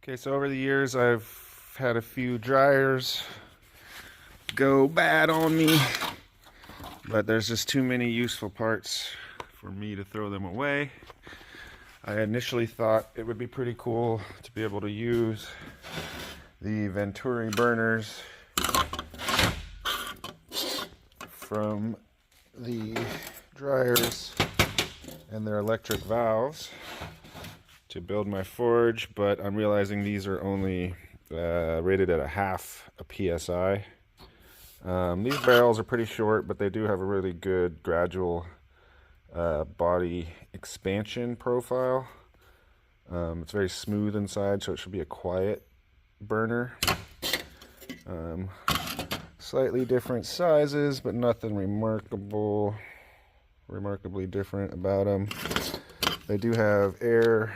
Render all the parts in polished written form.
Okay, so over the years I've had a few dryers go bad on me, but there's just too many useful parts for me to throw them away. I initially thought it would be pretty cool to be able to use the Venturi burners from the dryers and their electric valves to build my forge, but I'm realizing these are only rated at a half a PSI. These barrels are pretty short, but they do have a really good gradual body expansion profile. It's very smooth inside, so it should be a quiet burner. Slightly different sizes, but nothing remarkably different about them. They do have air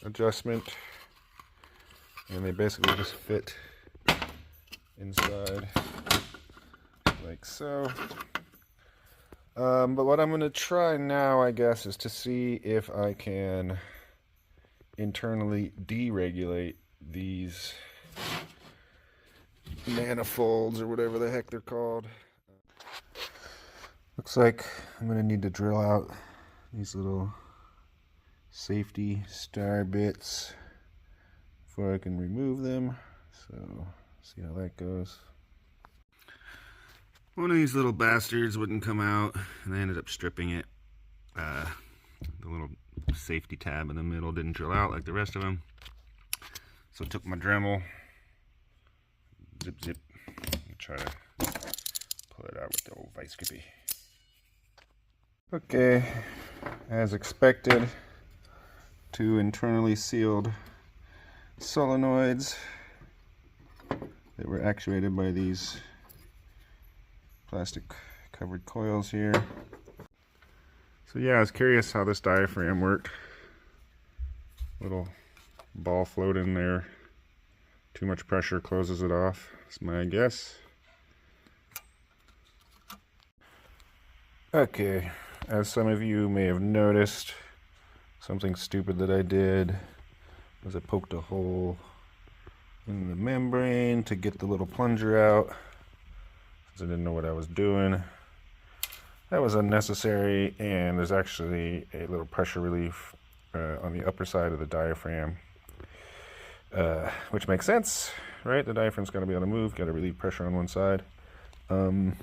adjustment, and they basically just fit inside like so. But what I'm going to try now, I guess, is to see if I can internally deregulate these manifolds or whatever the heck they're called. Looks like I'm going to need to drill out these little safety star bits before I can remove them. So, see how that goes. One of these little bastards wouldn't come out, and I ended up stripping it. The little safety tab in the middle didn't drill out like the rest of them. So I took my Dremel, zip, and try to pull it out with the old vice grippy. Okay, as expected, two internally sealed solenoids that were actuated by these plastic covered coils here. So yeah, I was curious how this diaphragm worked. Little ball float in there. Too much pressure closes it off. That's my guess. Okay, as some of you may have noticed, something stupid that I did was I poked a hole in the membrane to get the little plunger out, since I didn't know what I was doing. That was unnecessary, and there's actually a little pressure relief on the upper side of the diaphragm, which makes sense, right? The diaphragm's got to be able to move, got to relieve pressure on one side. But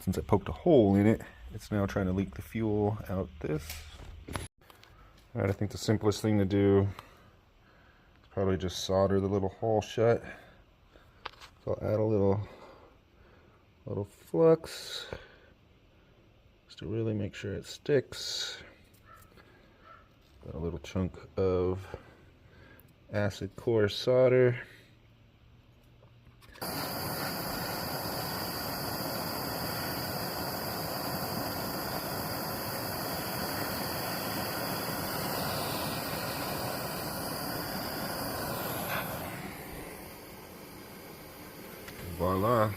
since I poked a hole in it, it's now trying to leak the fuel out this. Alright, I think the simplest thing to do is probably just solder the little hole shut. So I'll add a little flux just to really make sure it sticks. Got a little chunk of acid core solder. Voila.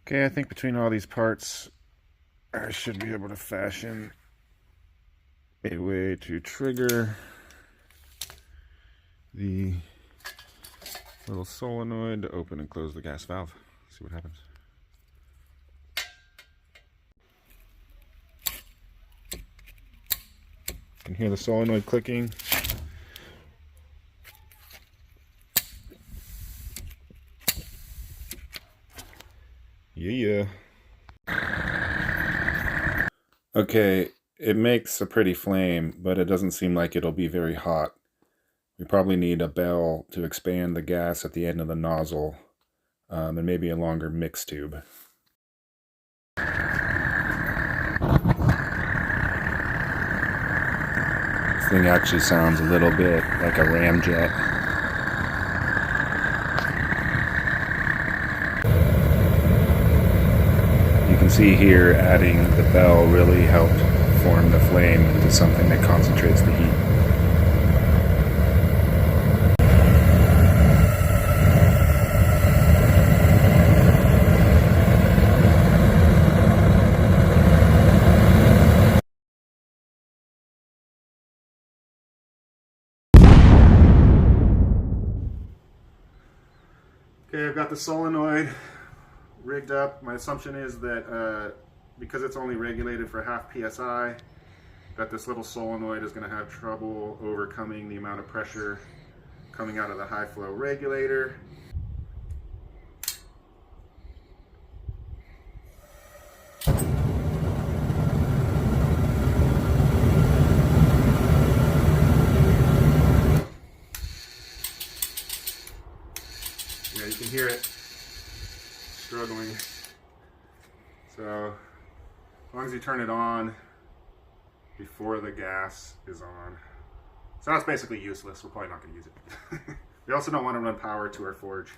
Okay, I think between all these parts, I should be able to fashion a way to trigger the little solenoid to open and close the gas valve. See what happens. You can hear the solenoid clicking. Yeah. Okay, it makes a pretty flame, but it doesn't seem like it'll be very hot. We probably need a bell to expand the gas at the end of the nozzle, and maybe a longer mix tube. This thing actually sounds a little bit like a ramjet. You can see here adding the bell really helped form the flame into something that concentrates the heat. Okay, I've got the solenoid rigged up. My assumption is that because it's only regulated for half PSI, that this little solenoid is going to have trouble overcoming the amount of pressure coming out of the high flow regulator. Yeah, you can hear it struggling. So as long as you turn it on before the gas is on. So that's basically useless. We're probably not going to use it. We also don't want to run power to our forge.